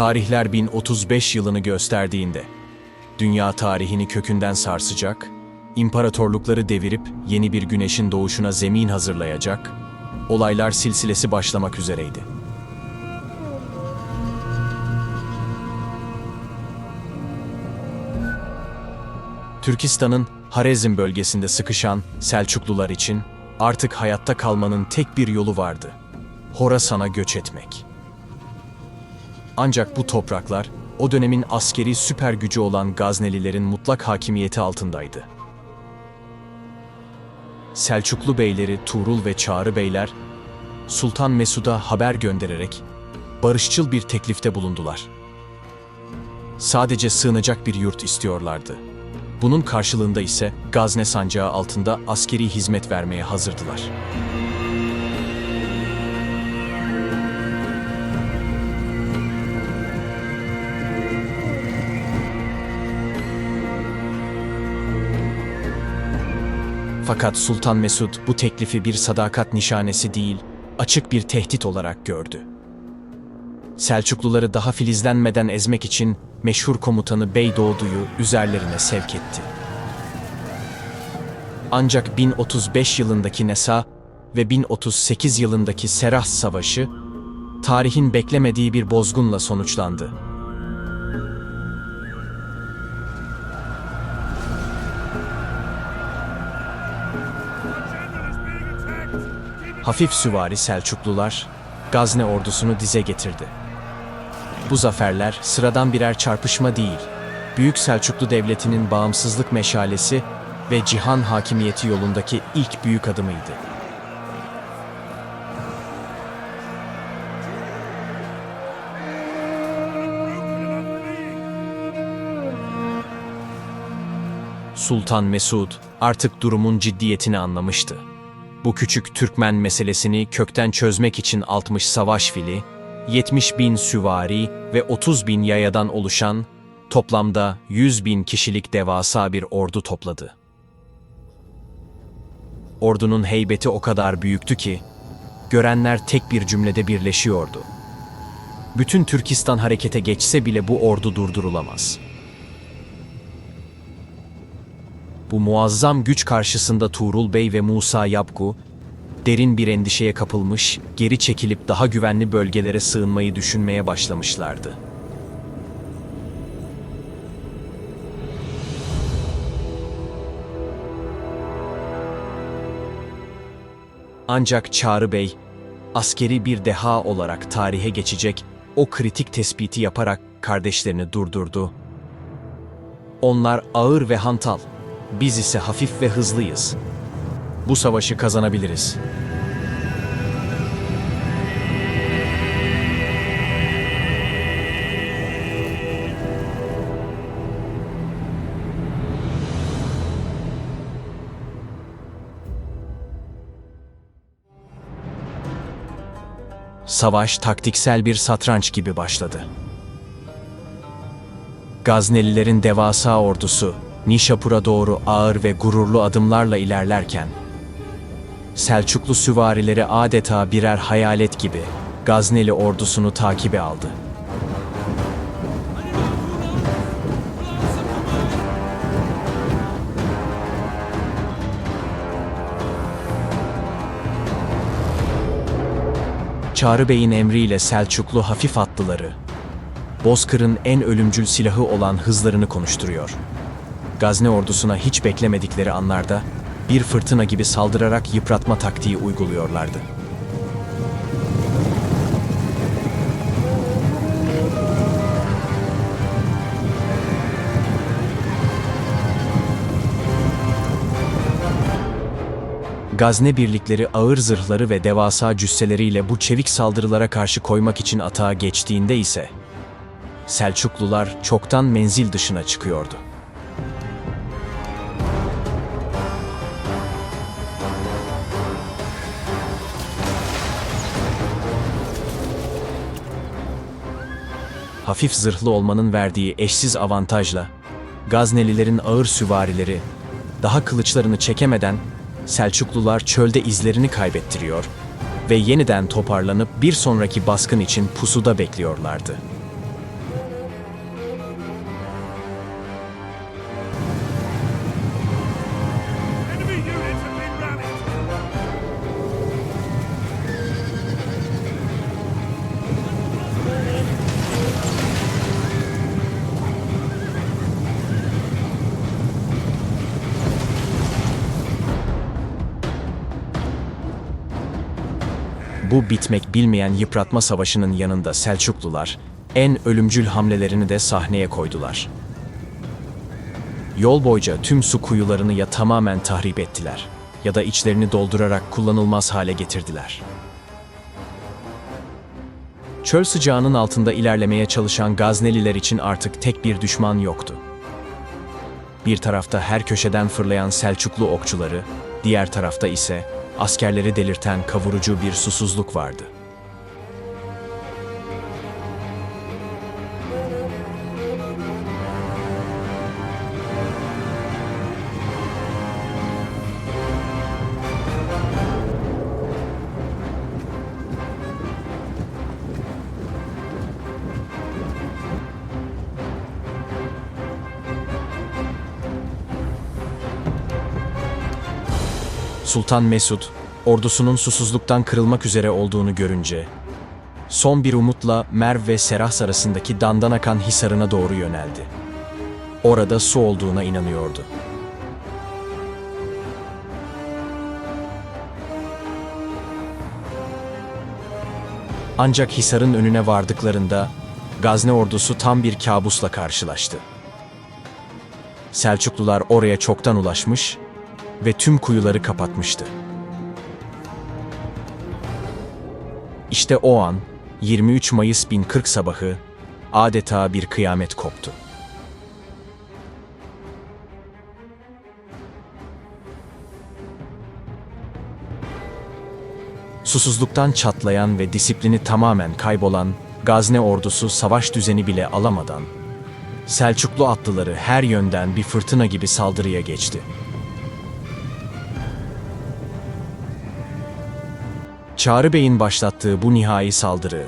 Tarihler 1035 yılını gösterdiğinde, dünya tarihini kökünden sarsacak, imparatorlukları devirip yeni bir güneşin doğuşuna zemin hazırlayacak, olaylar silsilesi başlamak üzereydi. Türkistan'ın Harezm bölgesinde sıkışan Selçuklular için artık hayatta kalmanın tek bir yolu vardı: Horasan'a göç etmek. Ancak bu topraklar, o dönemin askeri süper gücü olan Gaznelilerin mutlak hakimiyeti altındaydı. Selçuklu beyleri Tuğrul ve Çağrı beyler, Sultan Mesud'a haber göndererek barışçıl bir teklifte bulundular. Sadece sığınacak bir yurt istiyorlardı. Bunun karşılığında ise Gazne sancağı altında askeri hizmet vermeye hazırdılar. Fakat Sultan Mesud bu teklifi bir sadakat nişanesi değil, açık bir tehdit olarak gördü. Selçukluları daha filizlenmeden ezmek için meşhur komutanı Beydoğdu'yu üzerlerine sevk etti. Ancak 1035 yılındaki Nesa ve 1038 yılındaki Serah Savaşı, tarihin beklemediği bir bozgunla sonuçlandı. Hafif süvari Selçuklular, Gazne ordusunu dize getirdi. Bu zaferler sıradan birer çarpışma değil, Büyük Selçuklu Devleti'nin bağımsızlık meşalesi ve cihan hakimiyeti yolundaki ilk büyük adımıydı. Sultan Mesud artık durumun ciddiyetini anlamıştı. Bu küçük Türkmen meselesini kökten çözmek için 60 savaş fili, 70.000 süvari ve 30.000 yayadan oluşan toplamda 100.000 kişilik devasa bir ordu topladı. Ordunun heybeti o kadar büyüktü ki, görenler tek bir cümlede birleşiyordu: bütün Türkistan harekete geçse bile bu ordu durdurulamaz. Bu muazzam güç karşısında Tuğrul Bey ve Musa Yapgu, derin bir endişeye kapılmış, geri çekilip daha güvenli bölgelere sığınmayı düşünmeye başlamışlardı. Ancak Çağrı Bey, askeri bir deha olarak tarihe geçecek o kritik tespiti yaparak kardeşlerini durdurdu. Onlar ağır ve hantal, biz ise hafif ve hızlıyız. Bu savaşı kazanabiliriz. Savaş taktiksel bir satranç gibi başladı. Gaznelilerin devasa ordusu Nişapur'a doğru ağır ve gururlu adımlarla ilerlerken, Selçuklu süvarileri adeta birer hayalet gibi Gazneli ordusunu takibe aldı. Çağrı Bey'in emriyle Selçuklu hafif atlıları, Bozkır'ın en ölümcül silahı olan hızlarını konuşturuyor. Gazne ordusuna hiç beklemedikleri anlarda bir fırtına gibi saldırarak yıpratma taktiği uyguluyorlardı. Gazne birlikleri ağır zırhları ve devasa cüsseleriyle bu çevik saldırılara karşı koymak için atağa geçtiğinde ise Selçuklular çoktan menzil dışına çıkıyordu. Hafif zırhlı olmanın verdiği eşsiz avantajla Gaznelilerin ağır süvarileri daha kılıçlarını çekemeden Selçuklular çölde izlerini kaybettiriyor ve yeniden toparlanıp bir sonraki baskın için pusuda bekliyorlardı. Bu bitmek bilmeyen yıpratma savaşının yanında Selçuklular en ölümcül hamlelerini de sahneye koydular. Yol boyunca tüm su kuyularını ya tamamen tahrip ettiler ya da içlerini doldurarak kullanılmaz hale getirdiler. Çöl sıcağının altında ilerlemeye çalışan Gazneliler için artık tek bir düşman yoktu. Bir tarafta her köşeden fırlayan Selçuklu okçuları, diğer tarafta ise askerleri delirten kavurucu bir susuzluk vardı. Sultan Mesud, ordusunun susuzluktan kırılmak üzere olduğunu görünce, son bir umutla Merv ve Serahs arasındaki Dandanakan Hisarı'na doğru yöneldi. Orada su olduğuna inanıyordu. Ancak Hisar'ın önüne vardıklarında Gazne ordusu tam bir kabusla karşılaştı. Selçuklular oraya çoktan ulaşmış ve tüm kuyuları kapatmıştı. İşte o an 23 Mayıs 1040 sabahı adeta bir kıyamet koptu. Susuzluktan çatlayan ve disiplini tamamen kaybolan Gazne ordusu savaş düzeni bile alamadan Selçuklu atlıları her yönden bir fırtına gibi saldırıya geçti. Çağrı Bey'in başlattığı bu nihai saldırı,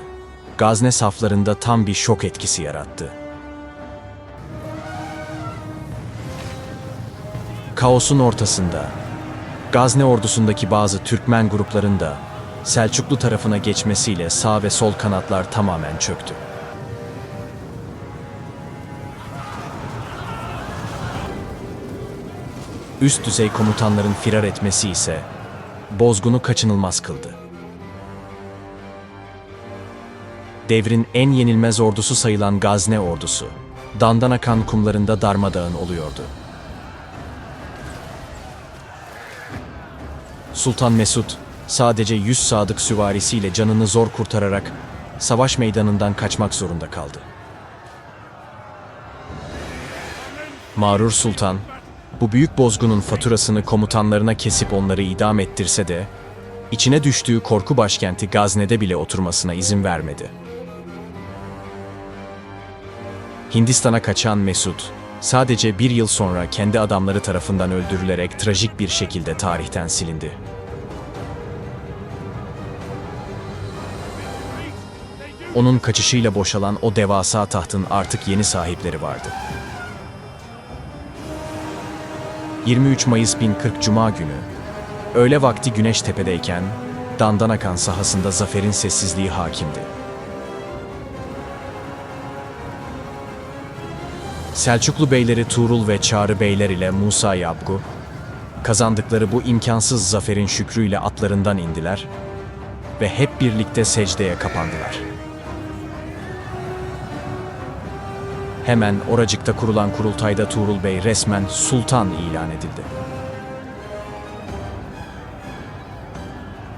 Gazne saflarında tam bir şok etkisi yarattı. Kaosun ortasında, Gazne ordusundaki bazı Türkmen grupların da Selçuklu tarafına geçmesiyle sağ ve sol kanatlar tamamen çöktü. Üst düzey komutanların firar etmesi ise bozgunu kaçınılmaz kıldı. Devrin en yenilmez ordusu sayılan Gazne ordusu, Dandanakan kumlarında darmadağın oluyordu. Sultan Mesud, sadece 100 sadık süvarisiyle canını zor kurtararak savaş meydanından kaçmak zorunda kaldı. Mağrur Sultan, bu büyük bozgunun faturasını komutanlarına kesip onları idam ettirse de, içine düştüğü korku başkenti Gazne'de bile oturmasına izin vermedi. Hindistan'a kaçan Mesud, sadece bir yıl sonra kendi adamları tarafından öldürülerek trajik bir şekilde tarihten silindi. Onun kaçışıyla boşalan o devasa tahtın artık yeni sahipleri vardı. 23 Mayıs 1040 Cuma günü, öğle vakti güneş tepedeyken, Dandanakan sahasında zaferin sessizliği hakimdi. Selçuklu beyleri Tuğrul ve Çağrı beyler ile Musa Yabgu, kazandıkları bu imkansız zaferin şükrüyle atlarından indiler ve hep birlikte secdeye kapandılar. Hemen oracıkta kurulan kurultayda Tuğrul Bey resmen sultan ilan edildi.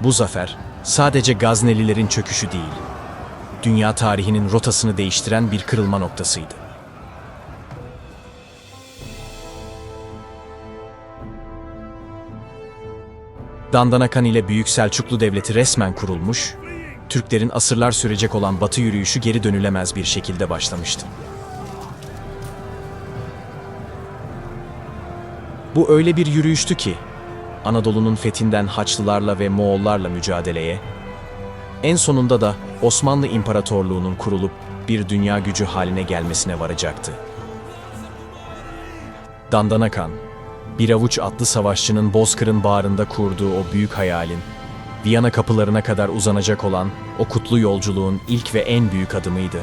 Bu zafer sadece Gaznelilerin çöküşü değil, dünya tarihinin rotasını değiştiren bir kırılma noktasıydı. Dandanakan ile Büyük Selçuklu Devleti resmen kurulmuş, Türklerin asırlar sürecek olan Batı yürüyüşü geri dönülemez bir şekilde başlamıştı. Bu öyle bir yürüyüştü ki, Anadolu'nun fethinden Haçlılarla ve Moğollarla mücadeleye, en sonunda da Osmanlı İmparatorluğu'nun kurulup bir dünya gücü haline gelmesine varacaktı. Dandanakan, bir avuç atlı savaşçının Bozkır'ın bağrında kurduğu o büyük hayalin, Viyana kapılarına kadar uzanacak olan o kutlu yolculuğun ilk ve en büyük adımıydı.